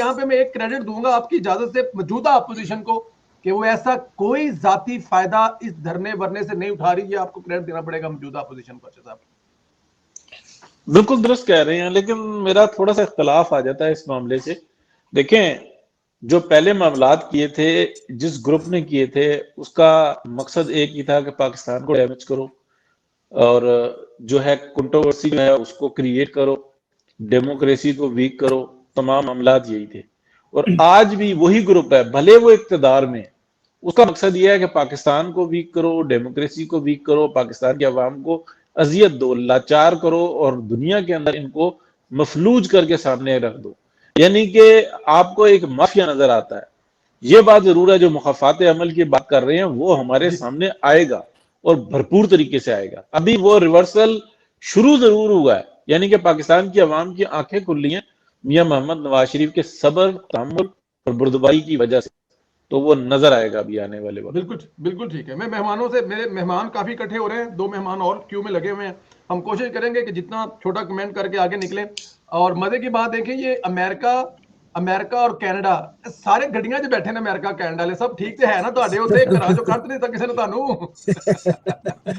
यहाँ पे मैं एक क्रेडिट दूंगा आपकी इजाजत से मौजूदा अपोजिशन को कि वो ऐसा कोई जाती फायदा इस धरने वरने से नहीं उठा रही है। आपको क्रेडिट देना पड़ेगा मौजूदा अपोजिशन को। अच्छा साहब बिल्कुल दुरुस्त कह रहे हैं, लेकिन मेरा थोड़ा सा इख्तलाफ आ जाता है इस मामले से। देखें, जो पहले मामलात किए थे, जिस ग्रुप ने किए थे, उसका मकसद एक ही था कि पाकिस्तान को डैमेज करो और जो है कंट्रोवर्सी जो है उसको क्रिएट करो, डेमोक्रेसी को वीक करो। तमाम मामलात यही थे और आज भी वही ग्रुप है, भले वो इक्तदार में। उसका मकसद यह है कि पाकिस्तान को वीक करो, डेमोक्रेसी को वीक करो, पाकिस्तान के अवाम को अजियत दो, लाचार करो और दुनिया के अंदर इनको मफलूज करके सामने रख दो। यानी कि आपको एक माफिया नजर आता है। ये बात जरूर है, जो मुखाफात अमल की बात कर रहे हैं वो हमारे सामने आएगा और भरपूर तरीके से आएगा। अभी वो रिवर्सल शुरू जरूर हुआ है, यानी कि पाकिस्तान की अवाम की आंखें खुल हैं मियां मोहम्मद नवाज शरीफ के सब्र, तहम्मुल और बुर्दबारी की वजह से। तो वो नजर आएगा अभी आने वाले वक्त। बिल्कुल बिल्कुल ठीक है। मैं मेहमानों से, मेरे मेहमान काफी इकट्ठे हो रहे हैं, 2 मेहमान और क्यू में लगे हुए हैं। हम कोशिश करेंगे कि जितना छोटा कमेंट करके आगे निकले। और मजे की बात देखें, ये अमेरिका अमेरिका और कनाडा सारे गड्डियां जो बैठे ने अमेरिका कनाडा वाले सब ठीक से है ना ਤੁਹਾਡੇ ਉੱਥੇ ਘਰਾਂ ਚੋਂ ਕੱਢ ਨਹੀਂ ਤਾਂ ਕਿਸੇ ਨੇ ਤੁਹਾਨੂੰ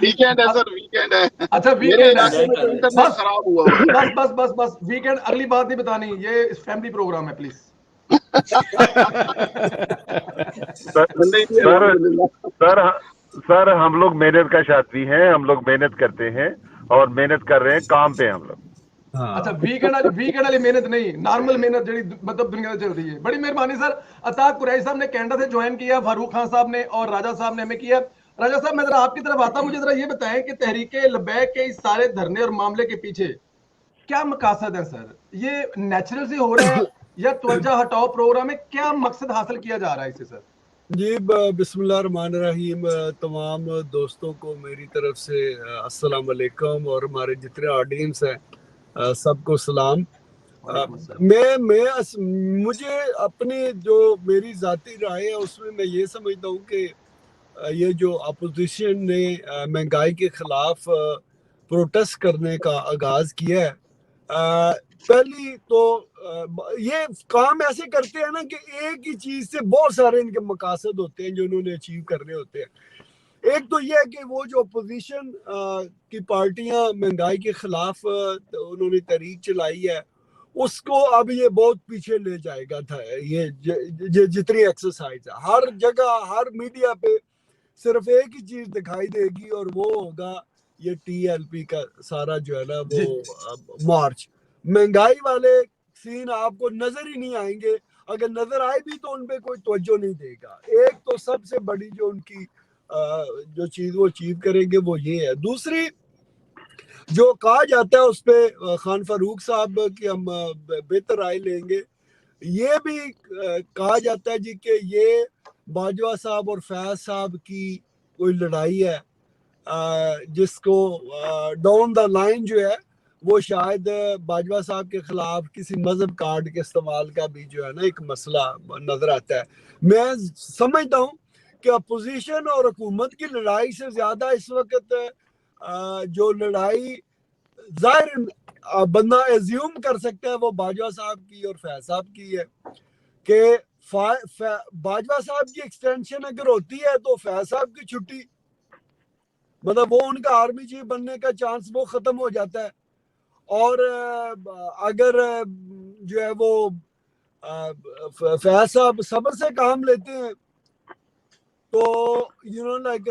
वीकेंड है सर, वीकेंड है। अच्छा मेरे वीकेंड इलाके है। में तो इंटरनेट बस खराब हुआ हुआ है। बस वीकेंड अगली बात नहीं बतानी, ये फैमिली प्रोग्राम है प्लीज। नहीं, सर सर हम लोग मेहनत का शादी हैं, हम लोग मेहनत करते हैं और मेहनत कर रहे हैं, काम पे हम लोग। अच्छा वीकेंड वाली मेहनत नहीं, नॉर्मल मेहनत जी मतलब दुनिया में चल रही है। बड़ी मेहरबानी सर। अताक कुरैशी साहब ने कनाडा से ज्वाइन किया, फारूक खान साहब ने और राजा साहब ने हमें किया। राजा साहब मैं जरा आपकी तरफ आता, मुझे जरा ये बताएं कि तहरीके लबैक के इस सारे धरने और मामले के पीछे क्या मकासद है सर? ये नेचुरल से हो रहा है या तवज्जो हटाओ प्रोग्राम है? क्या मकसद हासिल किया जा रहा है इससे सर? जी बिस्मिल्लाहिर्रहमानिर्रहीम। तमाम दोस्तों को मेरी तरफ से अस्सलाम वालेकुम और हमारे जितने ऑडियंस हैं सबको सलाम। मुझे अपनी जो मेरी जाती राय है उसमें मैं ये समझता हूँ कि ये जो अपोजिशन ने महंगाई के खिलाफ प्रोटेस्ट करने का आगाज किया है, पहली तो ये काम ऐसे करते हैं ना कि एक ही चीज से बहुत सारे इनके मकासद होते हैं जो उन्होंने अचीव करने होते हैं। एक तो ये है कि वो जो अपोजिशन की पार्टियां महंगाई के खिलाफ उन्होंने तहरीक चलाई है, उसको अब ये बहुत पीछे ले जाएगा था। ये जितनी एक्सरसाइज है हर जगह, हर मीडिया पे सिर्फ एक ही चीज दिखाई देगी और वो होगा ये टीएलपी का सारा जो है ना वो मार्च। महंगाई वाले सीन आपको नजर ही नहीं आएंगे, अगर नजर आए भी तो उनपे कोई तवज्जो नहीं देगा। एक तो सबसे बड़ी जो उनकी जो चीज वो अचीव करेंगे वो ये है। दूसरी जो कहा जाता है उस पे खान फारूक साहब की हम बेहतर राय लेंगे। ये भी कहा जाता है जी कि ये बाजवा साहब और फैज साहब की कोई लड़ाई है जिसको डाउन द लाइन जो है वो शायद बाजवा साहब के खिलाफ किसी मजहब कार्ड के इस्तेमाल का भी जो है ना एक मसला नजर आता है। मैं समझता हूँ कि अपोजिशन और हुकूमत की लड़ाई से ज्यादा इस वक्त जो लड़ाई जाहिर बंदा एज्यूम कर सकता है वो बाजवा साहब की और फैज साहब की है कि बाजवा साहब की एक्सटेंशन अगर होती है तो फैज साहब की छुट्टी, मतलब वो उनका आर्मी चीफ बनने का चांस वो खत्म हो जाता है। और अगर जो है वो फैज साहब सब्र से काम लेते हैं तो यू नो लाइक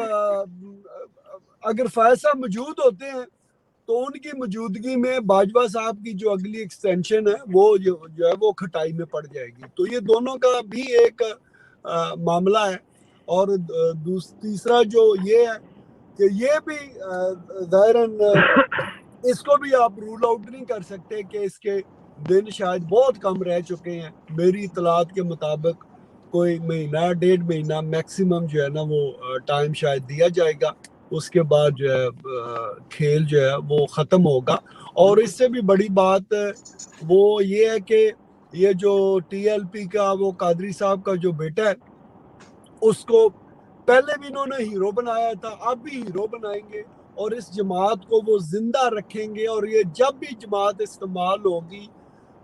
अगर फैज साहब मौजूद होते हैं तो उनकी मौजूदगी में बाजवा साहब की जो अगली एक्सटेंशन है वो जो है वो खटाई में पड़ जाएगी। तो ये दोनों का भी एक मामला है। और तीसरा जो ये है कि ये भी जाहिरन इसको भी आप रूल आउट नहीं कर सकते कि इसके दिन शायद बहुत कम रह चुके हैं। मेरी इतलात के मुताबिक कोई महीना 1.5 महीना मैक्सिमम जो है ना वो टाइम शायद दिया जाएगा, उसके बाद जो है खेल जो है वो ख़त्म होगा। और इससे भी बड़ी बात वो ये है कि ये जो टीएलपी का वो कादरी साहब का जो बेटा है उसको पहले भी इन्होंने हीरो बनाया था, अब भी हीरो बनाएंगे और इस जमात को वो जिंदा रखेंगे। और ये जब भी जमात इस्तेमाल होगी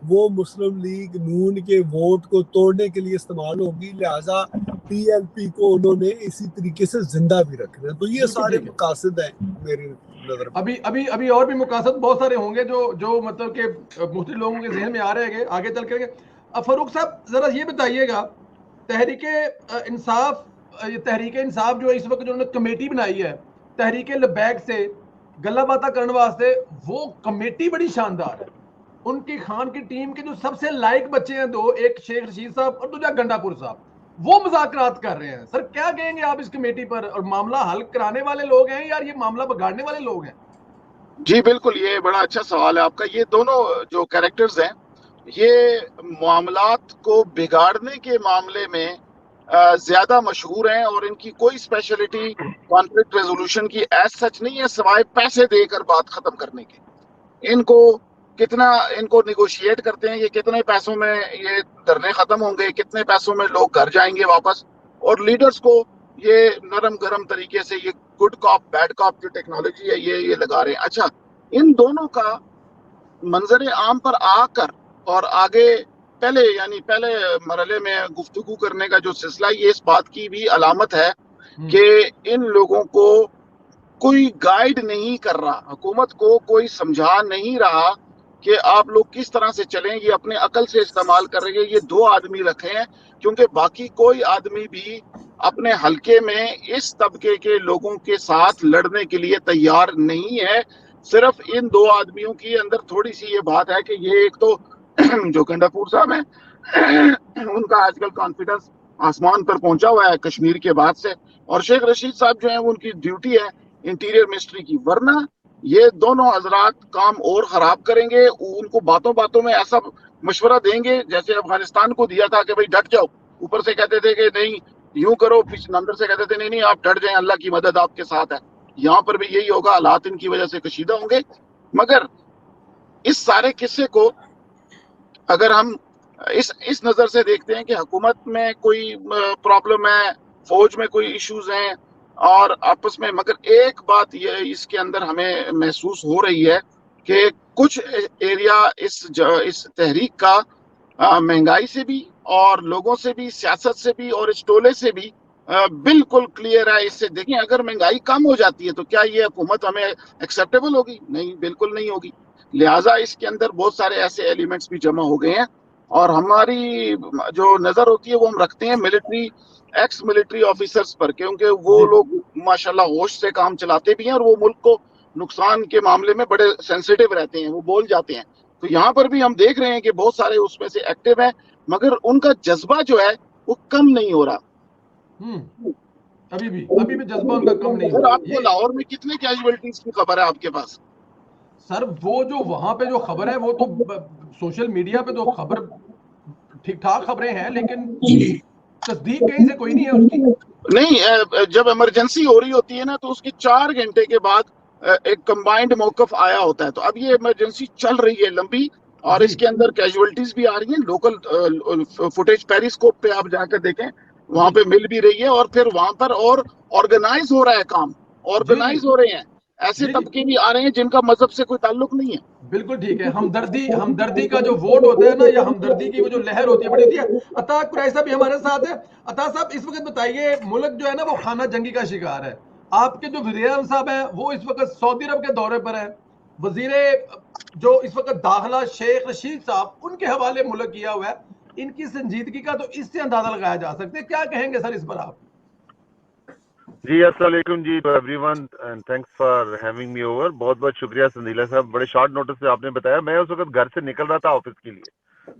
वो मुस्लिम लीग नून के वोट को तोड़ने के लिए इस्तेमाल होगी, लिहाजा पीएलपी को उन्होंने इसी तरीके से जिंदा भी रखना है। तो ये बिल्कुल सारे ठीक है। मकासद हैं मेरी नजर में। अभी अभी अभी और भी मुकासद बहुत सारे होंगे जो मतलब कि मुख्तलिफ लोगों के जहन में आ रहे हैं आगे चल करके। फारूक साहब जरा ये बताइएगा, ये तहरीके इंसाफ जो है इस वक्त जो उन्होंने कमेटी बनाई है तहरीके लबैक से गल्ला बात करने वास्ते, वो कमेटी बड़ी शानदार है। उनकी खान की टीम के जो सबसे लायक बच्चे हैं दो, एक शेख रशीद साहब और दूसरा गंडापुर साहब, वो मुज़ाकरात कर रहे हैं। सर क्या कहेंगे आप इस कमेटी पर, और मामला हल कराने वाले लोग हैं या ये मामला बिगाड़ने वाले लोग हैं? जी बिल्कुल, ये बड़ा अच्छा सवाल है आपका। ये दोनों जो कैरेक्टर्स हैं, ये मामलात को बिगाड़ने के मामले में ज्यादा मशहूर हैं, और इनकी कोई स्पेशलिटी कॉन्फ्लिक्ट रेजोल्यूशन की एज सच नहीं है, सिवाय पैसे देकर बात खत्म करने के। इनको इनको निगोशिएट करते हैं, ये कितने पैसों में ये धरने खत्म होंगे, कितने पैसों में लोग घर जाएंगे वापस, और लीडर्स को ये नरम गरम तरीके से ये गुड कॉप बैड कॉप जो टेक्नोलॉजी है ये लगा रहे हैं। अच्छा, इन दोनों का मंजर आम पर आकर और आगे पहले मरहले में गुफ्तगू करने का जो सिलसिला, ये इस बात की भी अलामत है कि इन लोगों को कोई गाइड नहीं कर रहा, हुकूमत को कोई समझा नहीं रहा कि आप लोग किस तरह से चलें। ये अपने अकल से इस्तेमाल कर रहे हैं। ये दो आदमी रखे हैं क्योंकि बाकी कोई आदमी भी अपने हलके में इस तबके के लोगों के साथ लड़ने के लिए तैयार नहीं है। सिर्फ इन दो आदमियों की अंदर थोड़ी सी ये बात है कि ये एक तो जो गंडापुर साहब हैं उनका आजकल कॉन्फिडेंस आसमान पर पहुंचा हुआ है कश्मीर के बाद से, और शेख रशीद साहब जो है उनकी ड्यूटी है इंटीरियर मिनिस्ट्री की, वरना ये दोनों हजरात काम और खराब करेंगे। उनको बातों बातों में ऐसा मशवरा देंगे जैसे अफगानिस्तान को दिया था कि भाई डट जाओ, ऊपर से कहते थे कि नहीं यूं करो, पीछे अंदर से कहते थे नहीं नहीं आप डट जाएं, अल्लाह की मदद आपके साथ है। यहाँ पर भी यही होगा, हालात इनकी वजह से कशीदा होंगे। मगर इस सारे किस्से को अगर हम इस नजर से देखते हैं कि हुकूमत में कोई प्रॉब्लम है, फौज में कोई इश्यूज हैं और आपस में, मगर एक बात ये इसके अंदर हमें महसूस हो रही है कि कुछ एरिया इस तहरीक का महंगाई से भी और लोगों से भी, सियासत से भी और इस टोले से भी बिल्कुल क्लियर है। इससे देखें, अगर महंगाई कम हो जाती है तो क्या ये हुकूमत हमें एक्सेप्टेबल होगी? नहीं, बिल्कुल नहीं होगी। लिहाजा इसके अंदर बहुत सारे ऐसे एलिमेंट्स भी जमा हो गए हैं, और हमारी जो नजर होती है वो हम रखते हैं एक्स मिलिट्री ऑफिसर्स पर, क्योंकि वो लोग माशाल्लाह होश से काम चलाते भी हैं और वो मुल्क को नुकसान के मामले में बड़े सेंसिटिव रहते हैं, वो बोल जाते हैं। तो यहाँ पर भी हम देख रहे हैं कि बहुत सारे उसमें से एक्टिव हैं, मगर उनका जज्बा जो है वो कम नहीं हो रहा। अभी भी जज्बा उनका कम नहीं हो रहा। आपको लाहौर में कितने कैजुअलिटीज की खबर है आपके पास? सर वो जो वहां पे जो खबर है वो तो सोशल मीडिया पे तो खबर ठीक ठाक खबरें हैं, लेकिन तस्दीक कहीं से कोई नहीं है उसकी। नहीं, जब इमरजेंसी हो रही होती है ना तो उसके 4 घंटे के बाद एक कंबाइंड मौकफ आया होता है। तो अब ये इमरजेंसी चल रही है लंबी, और इसके अंदर कैजुअलिटीज भी आ रही हैं। लोकल फुटेज पेरिस्कोप पे आप जाकर देखें, वहां पे मिल भी रही है, और फिर वहां पर और ऑर्गेनाइज हो रहा है काम, ऑर्गेनाइज हो रहे हैं। ऐसे तबके भी आ रहे हैं जिनका मजहब से कोई ताल्लुक नहीं है। बिल्कुल ठीक है। हमदर्दी का जो वोट होता है ना, या हमदर्दी की वो जो लहर होती है बड़ी होती है। अता कुरैशी साहब भी हमारे साथ है। अता साहब, इस वक्त बताइए, मुल्क जो है ना वो खाना जंगी का शिकार है। आपके जो वज़ीर आज़म साहब हैं वो इस वक्त सऊदी अरब के दौरे पर है। वजीर जो इस वक्त दाखिला शेख रशीद साहब, उनके हवाले मुल्क किया हुआ है। इनकी संजीदगी का तो इससे अंदाजा लगाया जा सकता है। क्या कहेंगे सर इस पर आप? जी अस्सलाम वालेकुम जी to everyone and thanks for having me over. बहुत बहुत शुक्रिया संदीला साहब, बड़े शॉर्ट नोटिस से आपने बताया। मैं उस वक्त घर से निकल रहा था ऑफिस के लिए,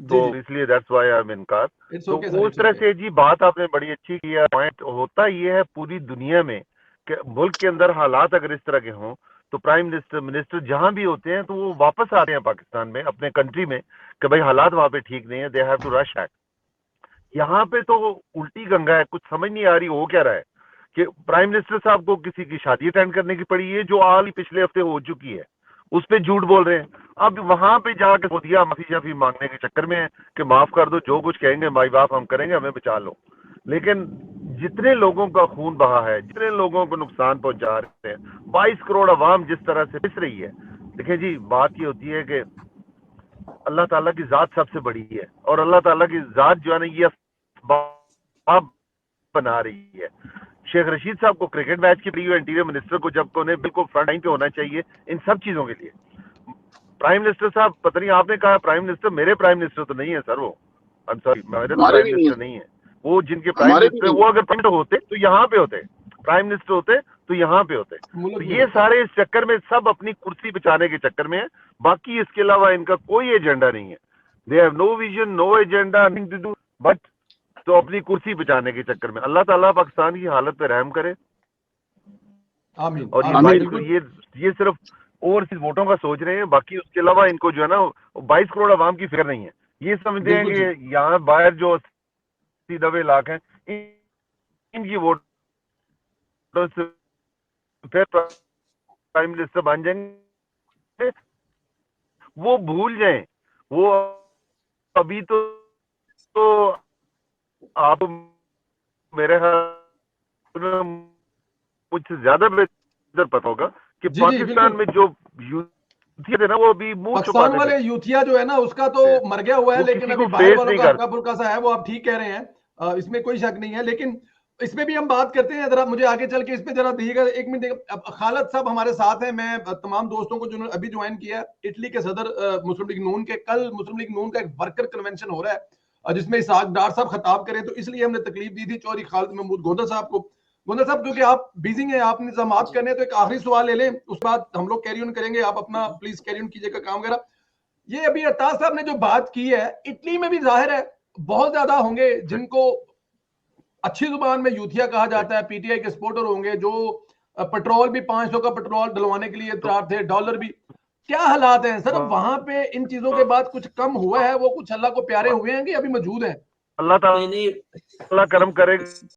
तो इसलिए that's why I am in car. तो उस तरह से जी बात आपने बड़ी अच्छी की है। पॉइंट होता ये है पूरी दुनिया में कि मुल्क के अंदर हालात अगर इस तरह के हों तो प्राइम मिनिस्टर जहां भी होते हैं तो वो वापस आते हैं पाकिस्तान में, अपने कंट्री में, कि भाई हालात वहां पे ठीक नहीं है, they have to rush back. यहाँ पे तो उल्टी गंगा है, कुछ समझ नहीं आ रही हो क्या रहा है कि प्राइम मिनिस्टर साहब को किसी की शादी अटेंड करने की पड़ी है जो हाल ही पिछले हफ्ते हो चुकी है, उस पे झूठ बोल रहे हैं। अब वहां पे जाके मोदिया माफी मांगने के चक्कर में है कि माफ कर दो, जो कुछ कहेंगे माई बाप हम करेंगे, हमें बचा लो। लेकिन जितने लोगों का खून बहा है, जितने लोगों को नुकसान पहुंचा रहे हैं, 22 करोड़ अवाम जिस तरह से पिस रही है, देखिए जी बात ये होती है कि अल्लाह ताला की जात सबसे बड़ी है और अल्लाह ताला की जात जो है ना ये असबाब बना रही है। शेख रशीद साहब को क्रिकेट मैच के प्री इंटीरियर मिनिस्टर को जब उन्हें बिल्कुल फ्रंट लाइन पे होना चाहिए इन सब चीजों के लिए। प्राइम मिनिस्टर साहब पता नहीं आपने कहा प्राइम मिनिस्टर, मेरे प्राइम मिनिस्टर तो नहीं है सर वो, आई एम सॉरी, मेरे हमारे प्राइम भी नहीं मिनिस्टर है। नहीं है वो। जिनके प्राइम हमारे भी मिनिस्टर नहीं वो अगर प्राइम मिनिस्टर होते तो यहाँ पे होते, प्राइम मिनिस्टर होते तो यहाँ पे होते। मुल्क तो में ये होता। सारे इस चक्कर में सब अपनी कुर्सी बचाने के चक्कर में है, बाकी इसके अलावा इनका कोई एजेंडा नहीं है। They have no vision, no agenda, nothing to do but तो अपनी कुर्सी बचाने के चक्कर में। अल्लाह ताला पाकिस्तान की हालत पे रहम करे। आमीन और ये आमीन। आमीन। 22 ये सिर्फ ओवरसीज वोटों का सोच रहे हैं, बाकी उसके अलावा इनको जो है ना 22 करोड़ आवाम की फिक्र नहीं है। ये समझते हैं बिल्कुल कि यहाँ बाहर जो 80-90 लाख हैं इनकी वोटों से फिर प्राइम मिनिस्टर बन जाएंगे, वो भूल जाएं। वो अभी तो आप मेरे ख्याल में मुझसे ज्यादा बेहतर पता होगा कि जी, पाकिस्तान में बिल्कुल। जो यूथ थे ना वो अभी मुंह पाकिस्तान छुपाते वाले थे, यूथिया जो है ना उसका तो मर गया हुआ है, वो लेकिन किसी अभी को बाहर फेस वालों नहीं का हल्का करते। फुल्का सा है, वो आप ठीक कह रहे हैं। इसमें कोई शक नहीं है, लेकिन इसमें भी हम बात करते हैं। जरा मुझे आगे चल के इस पे जरा दिएगा, एक मिनट देखिए। अब खालिद साहब हमारे साथ हैं। मैं तमाम दोस्तों को जिन्होंने अभी ज्वाइन किया है, इटली के सदर मुस्लिम लीग नून के, कल मुस्लिम लीग नून का एक वर्कर कन्वेंशन हो रहा है जिसमें इसहाक डार साहब खिताब करें, तो इसलिए हमने तकलीफ दी थी चौधरी खालिद महमूद गोंदल साहब को। गोंदल साहब क्योंकि आप बिजी हैं, आप निजामात करने हैं, तो एक आखिरी सवाल ले लें, उसके बाद हम लोग कैरी ऑन करेंगे। आप अपना प्लीज कैरी ऑन कीजिएगा काम वगैरह। ये अभी अत्तार साहब ने जो बात की है, इटली में भी जाहिर है बहुत ज्यादा होंगे जिनको अच्छी जुबान में यूथिया कहा जाता है, पीटीआई के सपोर्टर होंगे जो पेट्रोल भी 500 का पेट्रोल डलवाने के लिए तैयार थे, डॉलर भी। क्या हालात हैं सर वहां पे? इन चीजों के बाद कुछ कम हुआ है, वो कुछ अल्लाह को प्यारे हुए हैं कि अभी मौजूद हैं? अल्लाह नहीं नहीं ताला करम करे